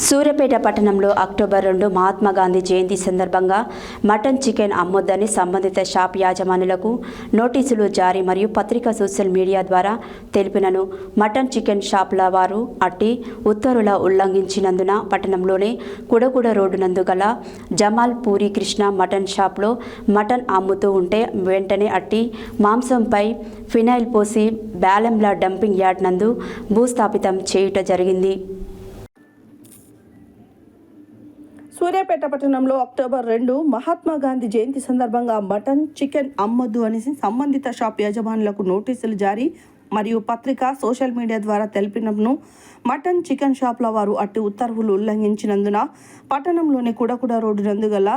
సూర్యాపేట పట్టణంలో అక్టోబర్ 2 మహాత్మా గాంధీ జయంతి సందర్భంగా mutton chicken అమ్మొద్దని సంబంధిత షాప్ యాజమానులకు నోటీసులు జారీ మరియు పత్రికా సోషల్ మీడియా ద్వారా తెలిపినను మటన్ చికెన్ షాపుల వారు అట్టి ఉత్తర్వుల ఉల్లంఘించినందున పట్టణంలోని కుడకుడ రోడ్డు నందు గల జమాల్ పూరి కృష్ణ మటన్ షాప్లో మటన్ అమ్ముతూ ఉంటే వెంటనే అట్టి మాంసంపై ఫినైల్ పోసి బ్యాలెంల డంపింగ్ యార్డ్ నందు భూస్థాపితం చేయుట జరిగింది. సూర్యాపేట పట్టణంలో అక్టోబర్ 2 మహాత్మా గాంధీ జయంతి సందర్భంగా మటన్ చికెన్ అమ్మొద్దు అని సంబంధిత షాప్ యజమానులకు నోటీసులు జారీ మరియు పత్రిక సోషల్ మీడియా ద్వారా తెలిపినను మటన్ చికెన్ షాప్ల వారు అట్టి ఉత్తర్వులు ఉల్లంఘించినందున పట్టణంలోని కుడకుడ రోడ్డు నందు గల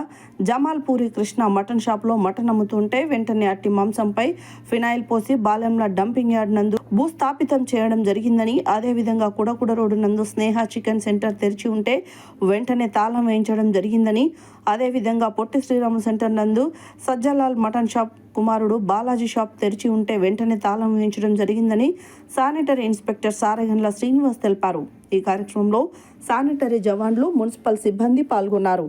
జమాల్ పూరి కృష్ణ మటన్ షాప్లో మటన్ అమ్ముతుంటే వెంటనే అట్టి మాంసంపై ఫినాయిల్ పోసి బాలెంల డంపింగ్ యార్డ్ నందు భూస్థాపితం చేయడం జరిగిందని, అదేవిధంగా కుడకుడ రోడ్డు నందు స్నేహ చికెన్ సెంటర్ తెరిచి ఉంటే వెంటనే తాళం వేయించడం జరిగిందని, అదేవిధంగా పొట్టి శ్రీరాములు సెంటర్ నందు సజ్జలాల్ మటన్ షాప్ కుమారుడు బాలాజీ షాప్ తెరిచి ఉంటే వెంటనే తాళం వేయించడం జరిగిందని శానిటరీ ఇన్స్పెక్టర్ సారగండ్ల శ్రీనివాస్ తెలిపారు. ఈ కార్యక్రమంలో శానిటరీ జవాన్లు, మున్సిపల్ సిబ్బంది పాల్గొన్నారు.